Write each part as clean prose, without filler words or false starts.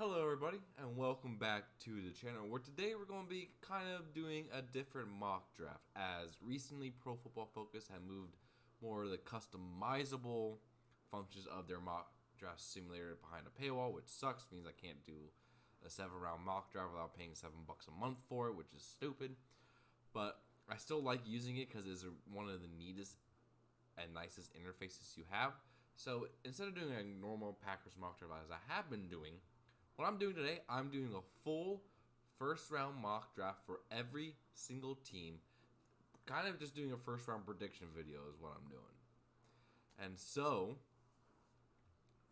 Hello everybody and welcome back to the channel where today we're going to be kind of doing a different mock draft as recently Pro Football Focus had moved more of the customizable functions of their mock draft simulator behind a paywall, which sucks, means I can't do a 7-round mock draft without paying $7 a month for it, which is stupid. But I still like using it because it's one of the neatest and nicest interfaces you have. So instead of doing a normal Packers mock draft as I have been doing, what I'm doing today, I'm doing a full first round mock draft for every single team. Kind of just doing a first round prediction video is what I'm doing. And so,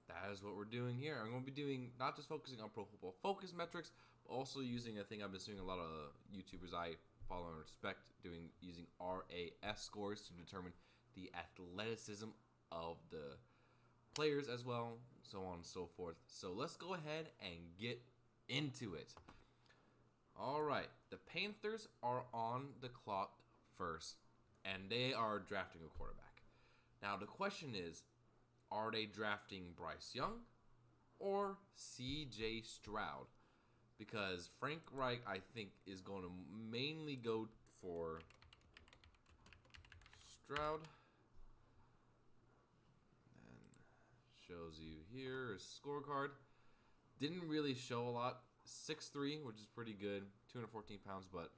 that is what we're doing here. I'm going to be doing, not just focusing on Pro Football Focus metrics, but also using a thing I've been seeing a lot of YouTubers I follow and respect using RAS scores to determine the athleticism of the players as well, so on and so forth. So let's go ahead and get into it. Alright, the Panthers are on the clock first, and they are drafting a quarterback. Now the question is, are they drafting Bryce Young or CJ Stroud? Because Frank Reich, I think, is going to mainly go for Stroud. Shows you here his scorecard. Didn't really show a lot. 6'3", which is pretty good. 214 pounds, but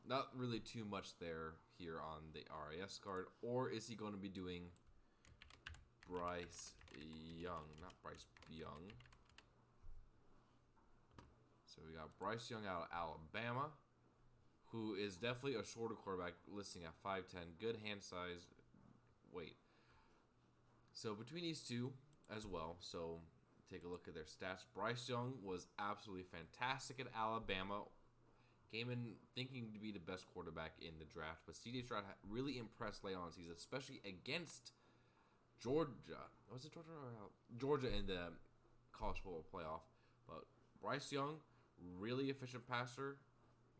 not really too much there here on the RAS card. Or is he going to be doing Bryce Young? Not Bryce Young. So we got Bryce Young out of Alabama, who is definitely a shorter quarterback, listing at 5'10", good hand size. Weight. So between these two as well, so take a look at their stats. Bryce Young was absolutely fantastic at Alabama. Came in thinking to be the best quarterback in the draft, but CJ Stroud really impressed late on season, especially against Georgia. Was it Georgia or Georgia in the college football playoff? But Bryce Young, really efficient passer,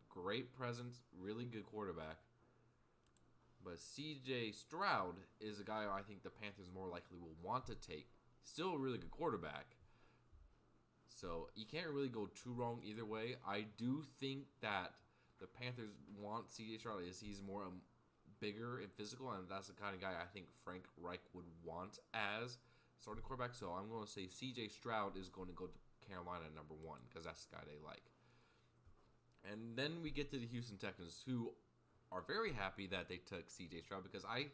great presence, really good quarterback. But CJ Stroud is a guy I think the Panthers more likely will want to take. Still a really good quarterback. So you can't really go too wrong either way. I do think that the Panthers want CJ Stroud as he's more bigger and physical, and that's the kind of guy I think Frank Reich would want as starting quarterback. So I'm going to say CJ Stroud is going to go to Carolina at number 1 because that's the guy they like. And then we get to the Houston Texans, who are very happy that they took CJ Stroud because I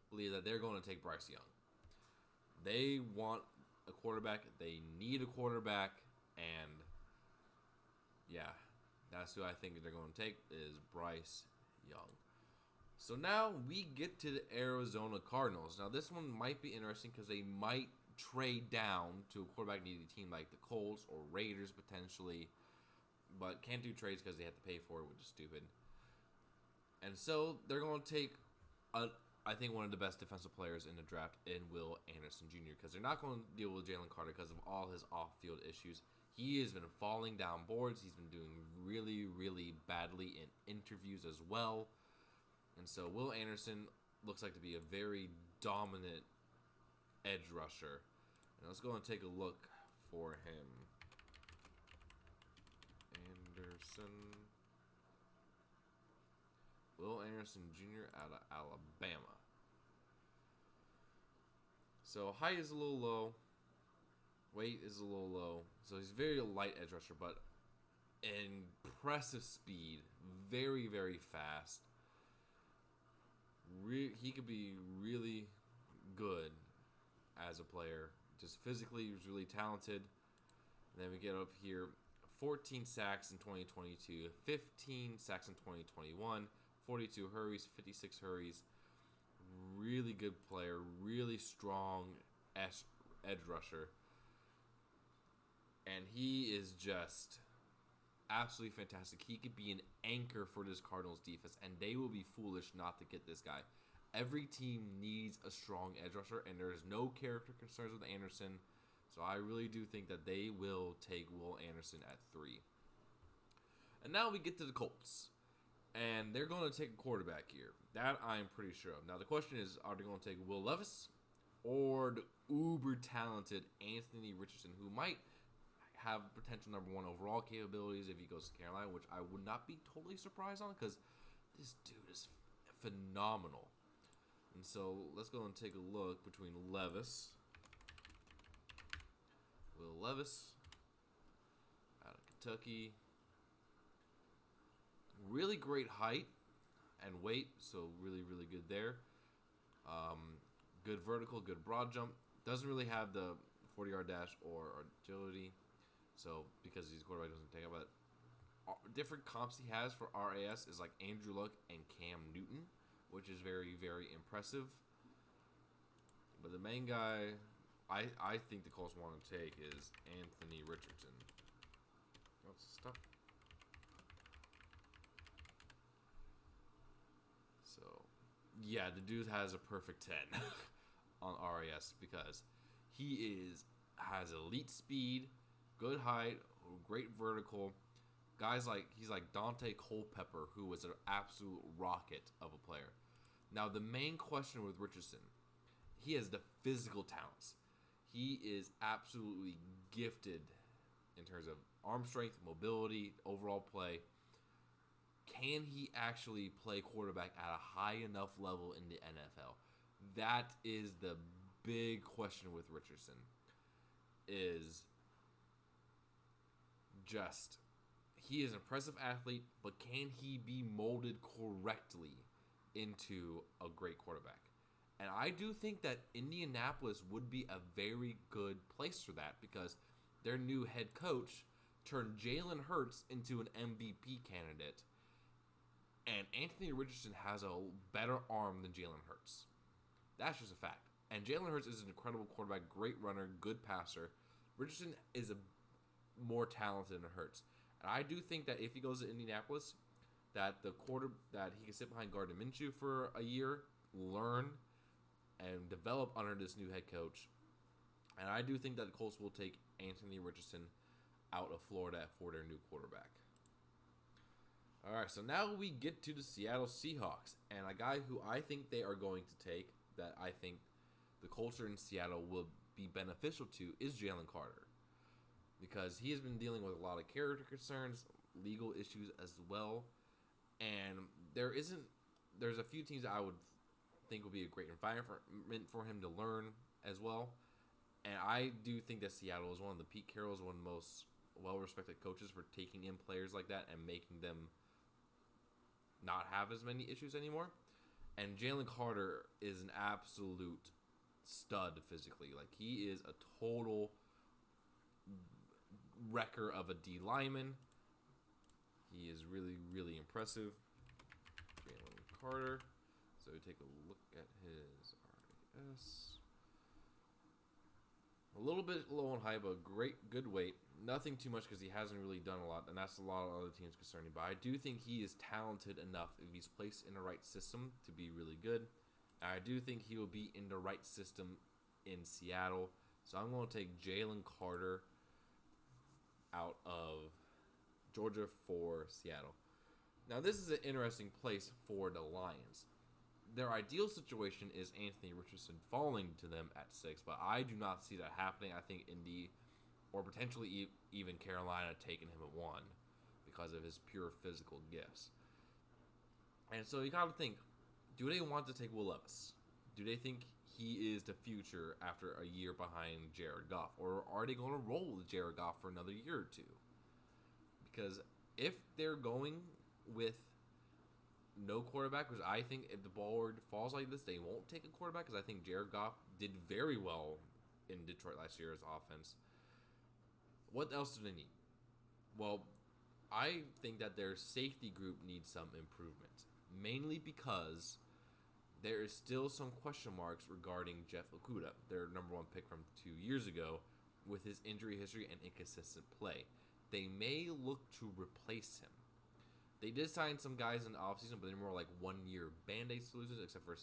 believe that they're going to take Bryce Young. They want a quarterback. They need a quarterback. And, yeah, that's who I think they're going to take is Bryce Young. So now we get to the Arizona Cardinals. Now this one might be interesting because they might trade down to a quarterback-needy team like the Colts or Raiders potentially. But can't do trades because they have to pay for it, which is stupid. And so they're going to take, I think, one of the best defensive players in the draft in Will Anderson Jr. because they're not going to deal with Jalen Carter because of all his off-field issues. He has been falling down boards. He's been doing really, really badly in interviews as well. And so Will Anderson looks like to be a very dominant edge rusher. And let's go and take a look for him. Anderson. Will Anderson Jr. out of Alabama. So height is a little low. Weight is a little low. So he's very light edge rusher, but impressive speed. Very, very fast. He could be really good as a player. Just physically, he's really talented. And then we get up here. 14 sacks in 2022. 15 sacks in 2021. 42 hurries, 56 hurries. Really good player. Really strong edge rusher. And he is just absolutely fantastic. He could be an anchor for this Cardinals defense, and they will be foolish not to get this guy. Every team needs a strong edge rusher, and there's no character concerns with Anderson. So I really do think that they will take Will Anderson at 3. And now we get to the Colts. And they're going to take a quarterback here. That I'm pretty sure of. Now the question is, are they going to take Will Levis or the uber talented Anthony Richardson, who might have potential number one overall capabilities if he goes to Carolina, which I would not be totally surprised on because this dude is phenomenal. And so let's go and take a look between Levis, Will Levis, out of Kentucky. Really great height and weight, so really, really good there. Good vertical, good broad jump. Doesn't really have the 40-yard dash or agility, so because he's a quarterback, doesn't take it. But different comps he has for RAS is like Andrew Luck and Cam Newton, which is very, very impressive. But the main guy I think the Colts want to take is Anthony Richardson. Oh, stop. So, yeah, the dude has a perfect 10 on RAS because he has elite speed, good height, great vertical. Guys like he's like Dante Culpepper, who was an absolute rocket of a player. Now the main question with Richardson, he has the physical talents. He is absolutely gifted in terms of arm strength, mobility, overall play. Can he actually play quarterback at a high enough level in the NFL? That is the big question with Richardson. Is just he is an impressive athlete, but can he be molded correctly into a great quarterback? And I do think that Indianapolis would be a very good place for that because their new head coach turned Jalen Hurts into an MVP candidate. And Anthony Richardson has a better arm than Jalen Hurts. That's just a fact. And Jalen Hurts is an incredible quarterback, great runner, good passer. Richardson is a more talented than Hurts. And I do think that if he goes to Indianapolis, that that he can sit behind Gardner Minshew for a year, learn, and develop under this new head coach. And I do think that the Colts will take Anthony Richardson out of Florida for their new quarterback. All right, so now we get to the Seattle Seahawks, and a guy who I think they are going to take that I think the culture in Seattle will be beneficial to is Jalen Carter, because he has been dealing with a lot of character concerns, legal issues as well, and there's a few teams that I would think would be a great environment for him to learn as well, and I do think that Seattle is one of the Pete Carroll's one of the most well-respected coaches for taking in players like that and making them not have as many issues anymore. And Jalen Carter is an absolute stud physically. Like, he is a total wrecker of a D lineman. He is really, really impressive. Jalen Carter. So we take a look at his RAS. A little bit low on height, but good weight. Nothing too much because he hasn't really done a lot, and that's a lot of other teams concerning. But I do think he is talented enough if he's placed in the right system to be really good. And I do think he will be in the right system in Seattle. So I'm going to take Jalen Carter out of Georgia for Seattle. Now, this is an interesting place for the Lions. Their ideal situation is Anthony Richardson falling to them at 6, but I do not see that happening. I think Indy, or potentially even Carolina, taking him at 1 because of his pure physical gifts. And so you got to think, do they want to take Will Levis? Do they think he is the future after a year behind Jared Goff? Or are they going to roll with Jared Goff for another year or two? Because if they're going with no quarterback, which I think if the ball falls like this, they won't take a quarterback, because I think Jared Goff did very well in Detroit last year's offense. What else do they need? Well, I think that their safety group needs some improvement, mainly because there is still some question marks regarding Jeff Okudah, their number 1 pick from 2 years ago, with his injury history and inconsistent play. They may look to replace him. They did sign some guys in the offseason, but they're more like 1-year Band-Aid solutions, except for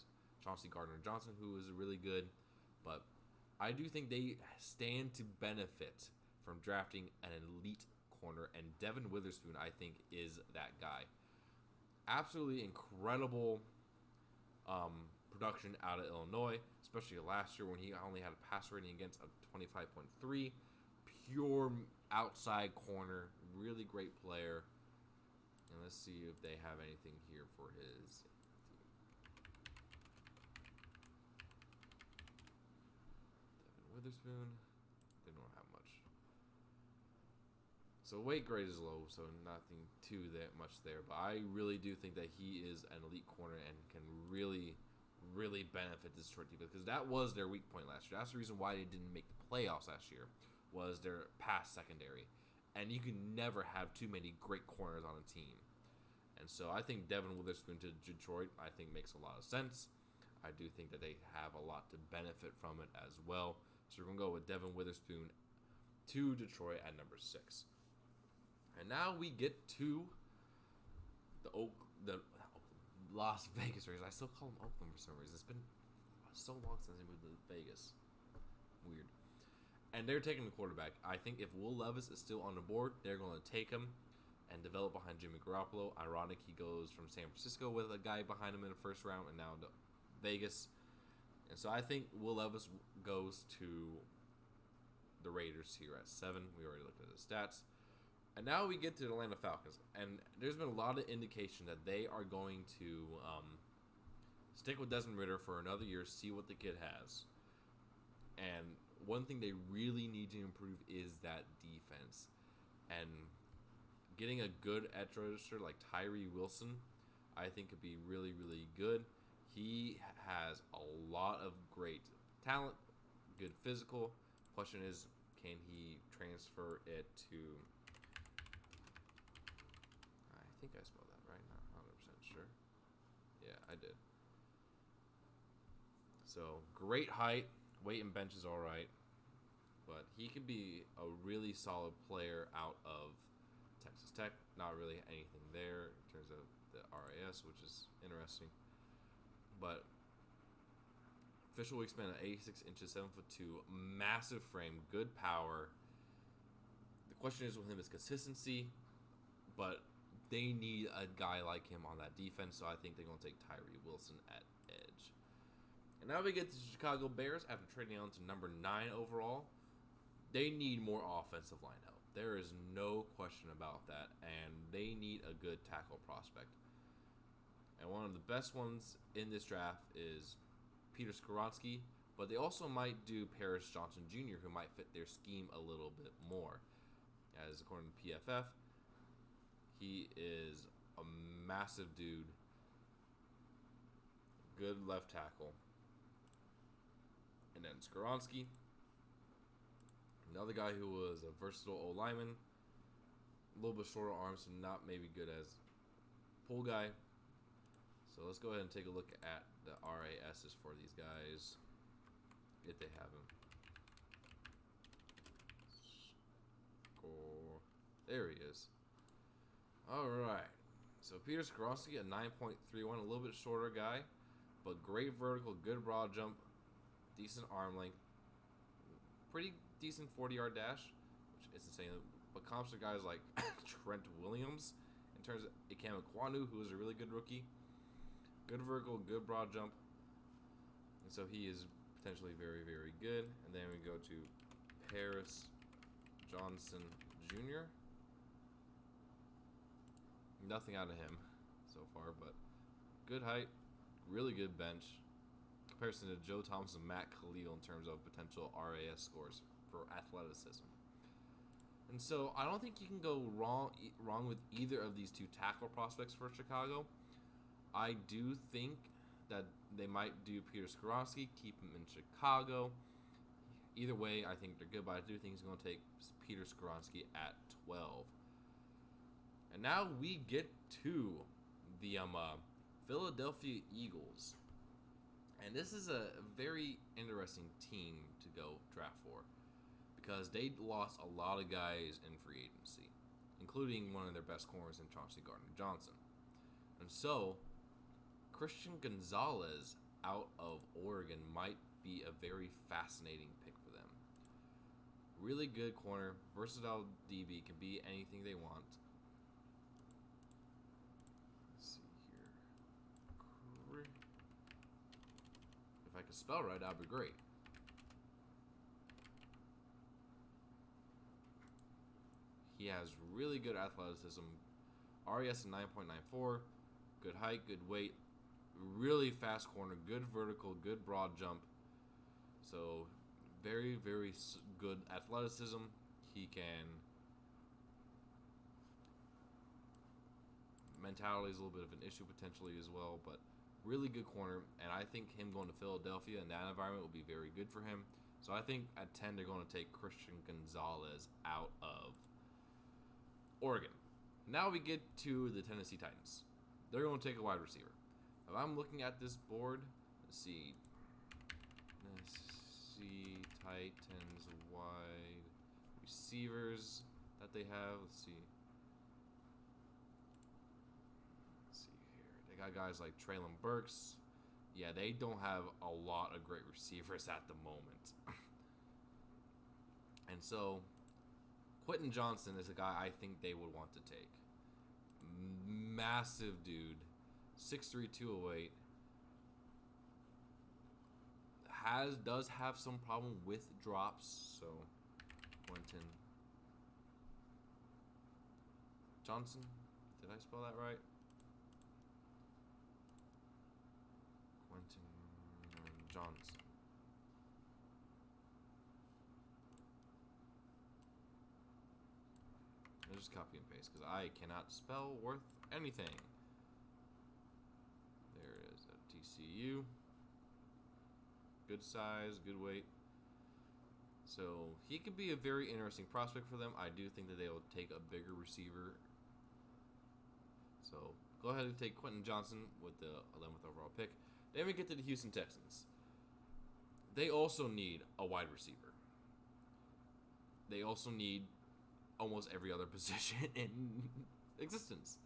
Chauncey Gardner-Johnson, who is really good. But I do think they stand to benefit from drafting an elite corner, and Devin Witherspoon, I think, is that guy. Absolutely incredible production out of Illinois, especially last year when he only had a pass rating against of 25.3. Pure outside corner, really great player. And let's see if they have anything here for his team. Devin Witherspoon, they don't have much. So weight grade is low, so nothing too that much there. But I really do think that he is an elite corner and can really, really benefit this Detroit defense, because that was their weak point last year. That's the reason why they didn't make the playoffs last year, was their pass secondary. And you can never have too many great corners on a team. And so I think Devin Witherspoon to Detroit, I think, makes a lot of sense. I do think that they have a lot to benefit from it as well. So we're going to go with Devin Witherspoon to Detroit at number 6. And now we get to the Las Vegas Raiders. I still call them Oakland for some reason. It's been so long since they moved to Vegas. Weird. And they're taking the quarterback. I think if Will Levis is still on the board, they're going to take him and develop behind Jimmy Garoppolo. Ironic, he goes from San Francisco with a guy behind him in the first round and now to Vegas. And so I think Will Levis goes to the Raiders here at 7. We already looked at his stats. And now we get to the Atlanta Falcons. And there's been a lot of indication that they are going to stick with Desmond Ridder for another year, see what the kid has. And one thing they really need to improve is that defense. And getting a good edge rusher like Tyree Wilson, I think could be really, really good. He has a lot of great talent, good physical. Question is, can he transfer it to... I think I spelled that right, not 100% sure. Yeah, I did. So, great height. Weight and bench is alright. But he could be a really solid player out of Texas Tech. Not really anything there in terms of the RAS, which is interesting. But official wingspan at 86 inches, 7'2", massive frame, good power. The question is with him is consistency, but they need a guy like him on that defense, so I think they're going to take Tyree Wilson at edge. And now we get to the Chicago Bears after trading on to number 9 overall. They need more offensive line help. There is no question about that, and they need a good tackle prospect. And one of the best ones in this draft is Peter Skoronski, but they also might do Paris Johnson Jr., who might fit their scheme a little bit more. As according to PFF, he is a massive dude, good left tackle. And then Skoronski, another guy who was a versatile old lineman, a little bit shorter arms, so not maybe good as pull guy. So let's go ahead and take a look at the RASs for these guys, if they have them. Score. There he is. All right. So Peter Skoronski, a 9.31, a little bit shorter guy, but great vertical, good broad jump, decent arm length, pretty decent 40-yard dash, which is insane. But comps are guys like Trent Williams, in terms of Ikam Ekwonu, who is a really good rookie. Good vertical, good broad jump. And so he is potentially very, very good. And then we go to Paris Johnson Jr. Nothing out of him so far, but good height, really good bench. Comparison to Joe Thomas and Matt Khalil in terms of potential RAS scores for athleticism. And so I don't think you can go wrong with either of these two tackle prospects for Chicago. I do think that they might do Peter Skoronski, keep him in Chicago. Either way, I think they're good, but I do think he's going to take Peter Skoronski at 12. And now we get to the Philadelphia Eagles. And this is a very interesting team to go draft for, because they lost a lot of guys in free agency, including one of their best corners in Chauncey Gardner-Johnson. And so Christian Gonzalez out of Oregon might be a very fascinating pick for them. Really good corner, versatile DB, can be anything they want. Let's see here. spell right, that'd be great. He has really good athleticism. RES 9.94. Good height, good weight. Really fast corner. Good vertical, good broad jump. So, very, very good athleticism. He can... Mentality is a little bit of an issue potentially as well, but really good corner. And I think him going to Philadelphia in that environment will be very good for him. So I think at 10 they're going to take Christian Gonzalez out of Oregon. Now we get to the Tennessee Titans. They're going to take a wide receiver. If I'm looking at this board, let's see. Tennessee Titans wide receivers that they have. Let's see. They got guys like Traylon Burks. Yeah, they don't have a lot of great receivers at the moment. And so, Quentin Johnson is a guy I think they would want to take. Massive dude. 6'3", 208. Does have some problem with drops, so Quentin Johnson. Did I spell that right? Quentin Johnson. I'll just copy and paste because I cannot spell worth anything. There is a TCU. Good size, good weight. So he could be a very interesting prospect for them. I do think that they will take a bigger receiver. So go ahead and take Quentin Johnson with the 11th overall pick. Then we get to the Houston Texans. They also need a wide receiver. They also need almost every other position in existence.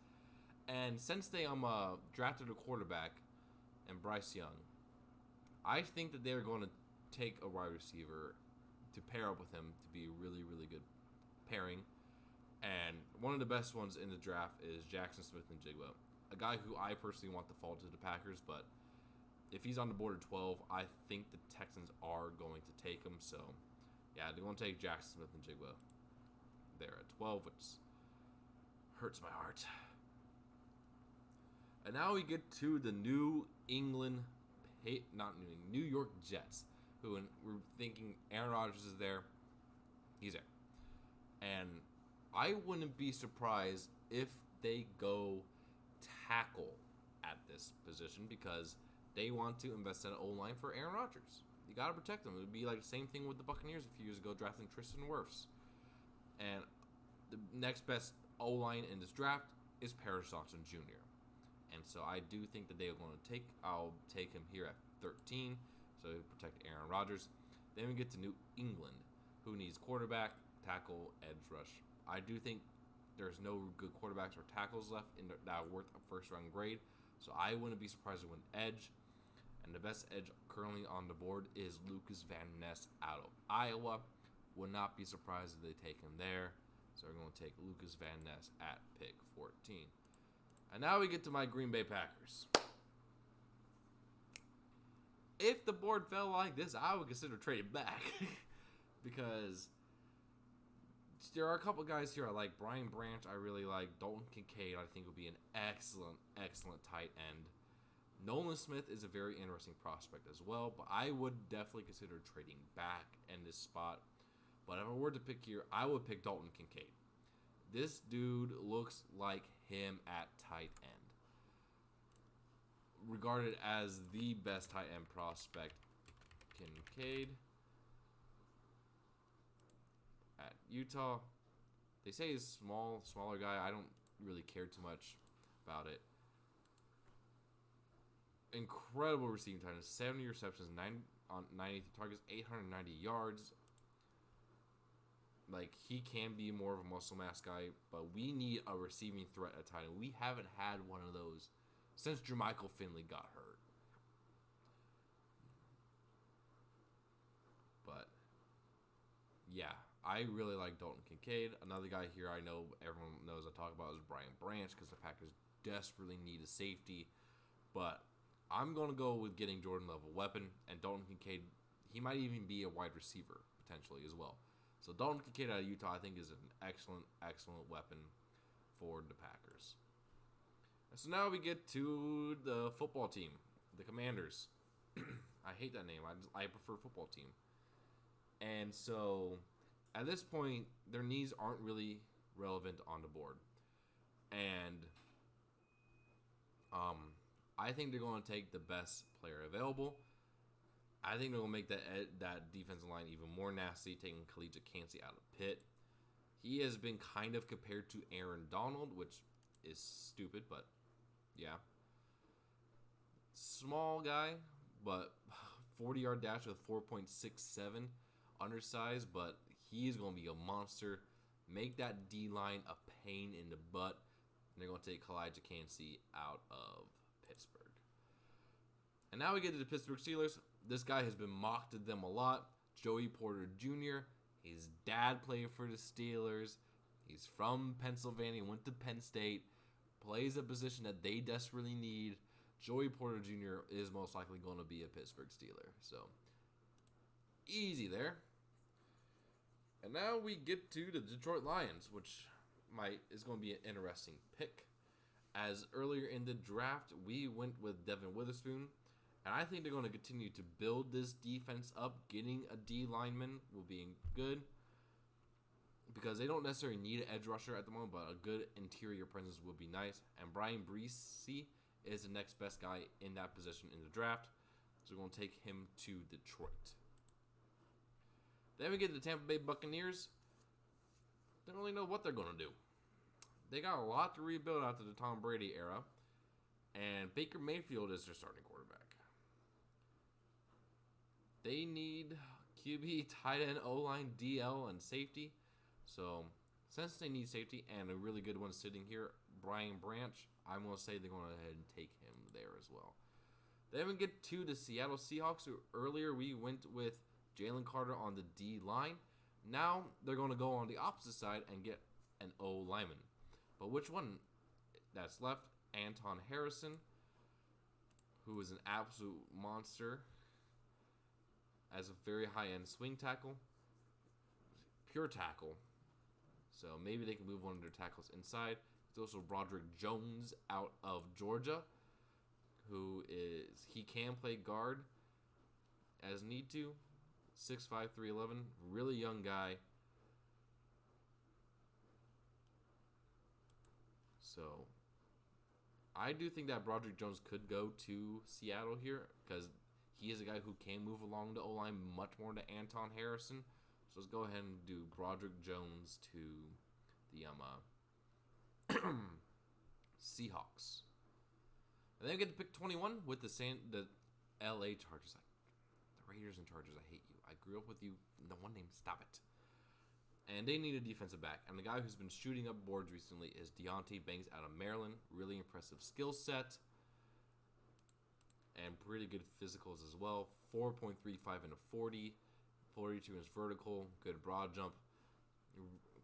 And since they drafted a quarterback and Bryce Young, I think that they're going to take a wide receiver to pair up with him to be a really, really good pairing. And one of the best ones in the draft is Jackson Smith-Njigba, a guy who I personally want to fall to the Packers, but if he's on the board at 12, I think the Texans are going to take him. So, yeah, they're going to take Jackson Smith-Njigba there at 12, which hurts my heart. And now we get to the New York Jets, who we're thinking Aaron Rodgers is there. He's there. And I wouldn't be surprised if they go tackle at this position because they want to invest in an O-line for Aaron Rodgers. You got to protect him. It would be like the same thing with the Buccaneers a few years ago drafting Tristan Wirfs. And the next best O-line in this draft is Paris Johnson Jr. And so I do think that they are going to I'll take him here at 13, so protect Aaron Rodgers. Then we get to New England, who needs quarterback, tackle, edge rush. I do think there's no good quarterbacks or tackles left that are worth a first-round grade, so I wouldn't be surprised to win edge. And the best edge currently on the board is Lucas Van Ness out of Iowa. Would not be surprised if they take him there. So we're going to take Lucas Van Ness at pick 14. And now we get to my Green Bay Packers. If the board fell like this, I would consider trading back. Because there are a couple guys here I like. Brian Branch, I really like. Dalton Kincaid, I think, would be an excellent, excellent tight end. Nolan Smith is a very interesting prospect as well, but I would definitely consider trading back in this spot. But if I were to pick here, I would pick Dalton Kincaid. This dude looks like him at tight end. Regarded as the best tight end prospect, Kincaid at Utah. They say he's smaller guy. I don't really care too much about it. Incredible receiving time. 70 receptions, 9 on 90 targets, 890 yards. Like, he can be more of a muscle mass guy, but we need a receiving threat at tight end. We haven't had one of those since Jermichael Finley got hurt. But, yeah, I really like Dalton Kincaid. Another guy here I know everyone knows I talk about is Brian Branch because the Packers desperately need a safety. But I'm going to go with getting Jordan Love a weapon, and Dalton Kincaid, he might even be a wide receiver potentially as well. So Dalton Kincaid out of Utah, I think, is an excellent, excellent weapon for the Packers. And so now we get to the football team, the Commanders. I hate that name. I prefer football team. And so at this point, their needs aren't really relevant on the board. And I think they're going to take the best player available. I think they're going to make that defensive line even more nasty, taking Khalid Kancey out of Pitt. He has been kind of compared to Aaron Donald, which is stupid, but yeah. Small guy, but 40-yard dash with 4.67, undersized, but he's going to be a monster. Make that D-line a pain in the butt. And they're going to take Khalid Kancey out of Pittsburgh. And now we get to the Pittsburgh Steelers. This guy has been mocked at them a lot. Joey Porter Jr. His dad played for the Steelers. He's from Pennsylvania, went to Penn State, plays a position that they desperately need. Joey Porter Jr. is most likely going to be a Pittsburgh Steeler. So, easy there. And now we get to the Detroit Lions, which is going to be an interesting pick. As earlier in the draft, we went with Devin Witherspoon. And I think they're going to continue to build this defense up. Getting a D lineman will be good. Because they don't necessarily need an edge rusher at the moment, but a good interior presence would be nice. And Brian Bresee is the next best guy in that position in the draft. So we're going to take him to Detroit. Then we get the Tampa Bay Buccaneers. They don't really know what they're going to do. They got a lot to rebuild after the Tom Brady era. And Baker Mayfield is their starting quarterback. They need QB, tight end, O-line, DL, and safety. So, since they need safety and a really good one sitting here, Brian Branch, I'm going to say they're going to go ahead and take him there as well. Then we get to the Seattle Seahawks. Earlier, we went with Jalen Carter on the D line. Now, they're going to go on the opposite side and get an O lineman. But which one that's left? Anton Harrison, who is an absolute monster as a very high-end swing tackle. Pure tackle. So maybe they can move one of their tackles inside. There's also Broderick Jones out of Georgia, he can play guard as need to. 6'5", 311. Really young guy. So I do think that Broderick Jones could go to Seattle here because he is a guy who can move along the O-line much more than Anton Harrison. So let's go ahead and do Broderick Jones to the Seahawks. And then we get to pick 21 with the LA Chargers. The Raiders and Chargers, I hate you. I grew up with you. The one name, stop it. And they need a defensive back. And the guy who's been shooting up boards recently is Deonte Banks out of Maryland. Really impressive skill set. And pretty good physicals as well. 4.35 in a 40. 42 inch vertical. Good broad jump.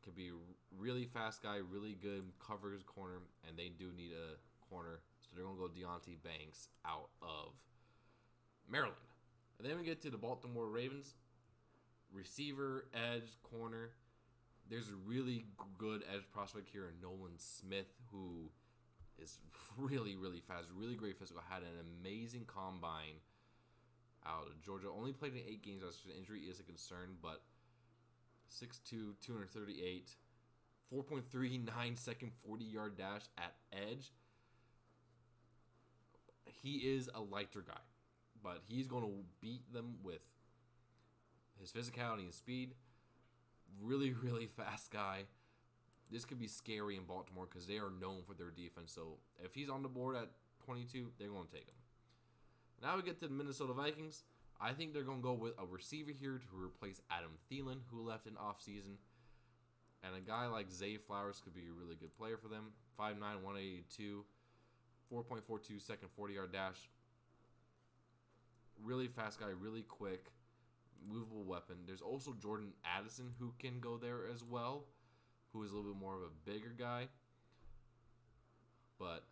Could be a really fast guy. Really good covers corner. And they do need a corner. So they're going to go Deonte Banks out of Maryland. And then we get to the Baltimore Ravens. Receiver, edge, corner. There's a really good edge prospect here in Nolan Smith, who is really, really fast. Really great physical. Had an amazing combine out of Georgia. Only played in 8 games. That's an injury is a concern, but 6'2", 238, 4.39 second 40-yard dash at edge. He is a lighter guy, but he's going to beat them with his physicality and speed. Really, really fast guy. This could be scary in Baltimore because they are known for their defense. So if he's on the board at 22, they're going to take him. Now we get to the Minnesota Vikings. I think they're going to go with a receiver here to replace Adam Thielen, who left in offseason. And a guy like Zay Flowers could be a really good player for them. 5'9", 182, 4.42 second 40-yard dash. Really fast guy, really quick. Movable weapon. There's also Jordan Addison who can go there as well, who is a little bit more of a bigger guy. But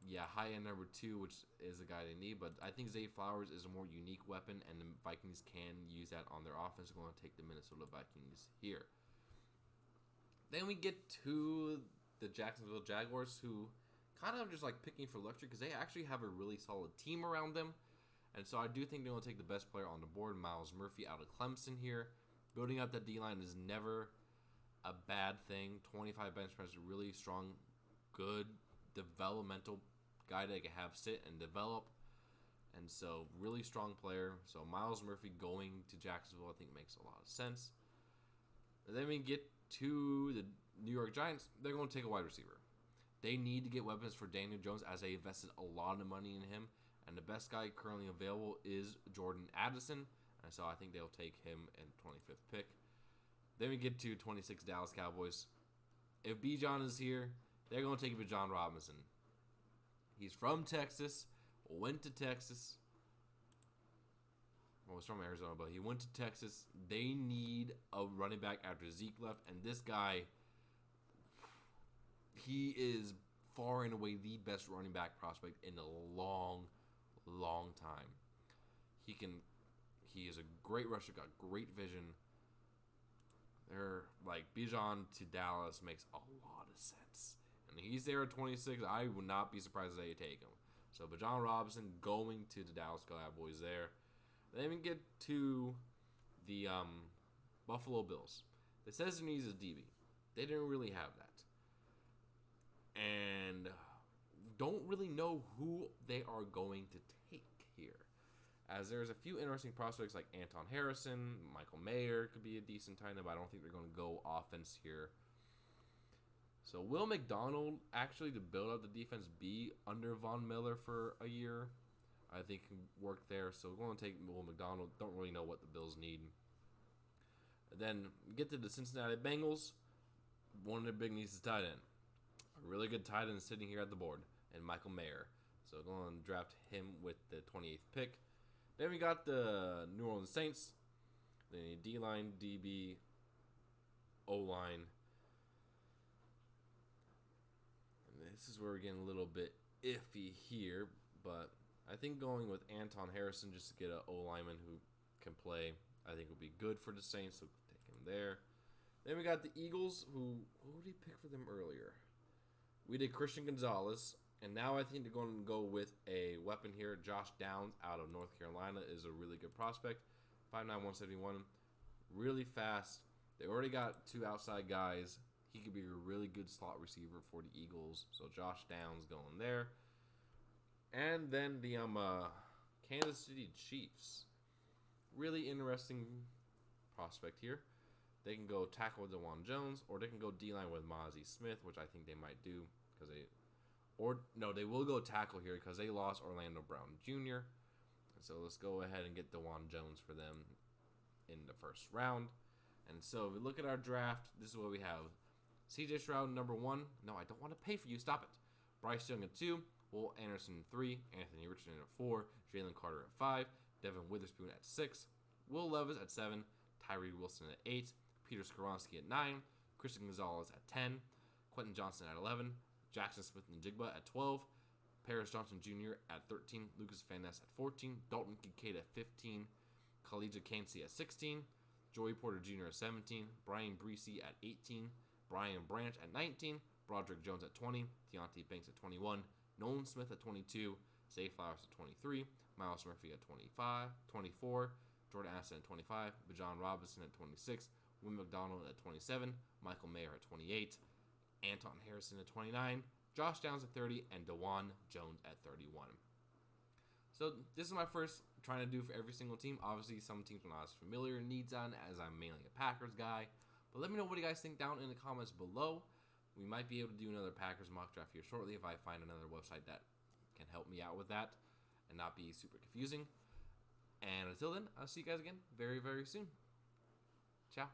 Yeah, high end number 2, which is a guy they need. But I think Zay Flowers is a more unique weapon, and the Vikings can use that on their offense. They're going to take the Minnesota Vikings here. Then we get to the Jacksonville Jaguars, who kind of just like picking for luxury because they actually have a really solid team around them. And so I do think they're going to take the best player on the board, Myles Murphy out of Clemson here. Building up that D-line is never a bad thing. 25 bench press, really strong, good developmental guy that can have sit and develop. And so really strong player. So Myles Murphy going to Jacksonville I think makes a lot of sense. And then we get to the New York Giants. They're going to take a wide receiver. They need to get weapons for Daniel Jones as they invested a lot of money in him. And the best guy currently available is Jordan Addison. And so I think they'll take him in the 25th pick. Then we get to 26 Dallas Cowboys. If Bijan is here, they're going to take Bijan Robinson. He's from Texas, went to Texas. Well, he's from Arizona, but he went to Texas. They need a running back after Zeke left. And this guy, he is far and away the best running back prospect in a long time. He is a great rusher, got great vision. They're like Bijan to Dallas makes a lot of sense. And he's there at 26. I would not be surprised if they take him. So Bijan Robinson going to the Dallas Cowboys there. Then we get to the Buffalo Bills. They says their needs is DB. They didn't really have that. And don't really know who they are going to take here. As there's a few interesting prospects like Anton Harrison, Michael Mayer could be a decent tight end, but I don't think they're going to go offense here. So Will McDonald actually to build up the defense be under Von Miller for a year. I think can work there. So we're going to take Will McDonald. Don't really know what the Bills need. Then get to the Cincinnati Bengals. One of their big needs is tight end. A really good tight end sitting here at the board. And Michael Mayer. So going to draft him with the 28th pick. Then we got the New Orleans Saints. They need D-line, DB, O-line. And this is where we're getting a little bit iffy here. But I think going with Anton Harrison just to get an O-lineman who can play, I think will be good for the Saints. So take him there. Then we got the Eagles, who did we pick for them earlier? We did Christian Gonzalez. And now I think they're going to go with a weapon here. Josh Downs out of North Carolina is a really good prospect. 5'9", 171. Really fast. They already got 2 outside guys. He could be a really good slot receiver for the Eagles. So Josh Downs going there. And then the Kansas City Chiefs. Really interesting prospect here. They can go tackle with DeJuan Jones, or they can go D-line with Mozzie Smith, which I think they might do because they will go tackle here because they lost Orlando Brown Jr. So let's go ahead and get DeJuan Jones for them in the first round. And so if we look at our draft, this is what we have. CJ Stroud, number 1. No, I don't want to pay for you. Stop it. Bryce Young at 2. Will Anderson at 3. Anthony Richardson at 4. Jalen Carter at 5. Devin Witherspoon at 6. Will Levis at 7. Tyree Wilson at 8. Peter Skoronski at 9. Christian Gonzalez at 10. Quentin Johnson at 11. Jackson Smith-Njigba at 12. Paris Johnson Jr. at 13. Lucas Van Ness at 14. Dalton Kincaid at 15. Khalija Kancey at 16. Joey Porter Jr. at 17. Brian Breesy at 18. Brian Branch at 19. Broderick Jones at 20. Deontay Banks at 21. Nolan Smith at 22. Zay Flowers at 23. Myles Murphy at 24. Jordan Addison at 25. Bijan Robinson at 26. Will McDonald at 27. Michael Mayer at 28. Anton Harrison at 29. Josh Downs at 30. And DeJuan Jones at 31. So this is my first trying to do for every single team. Obviously, some teams I'm not as familiar needs on, as I'm mainly a Packers guy. But let me know what you guys think down in the comments below. We might be able to do another Packers mock draft here shortly if I find another website that can help me out with that and not be super confusing. And until then, I'll see you guys again very, very soon. Ciao.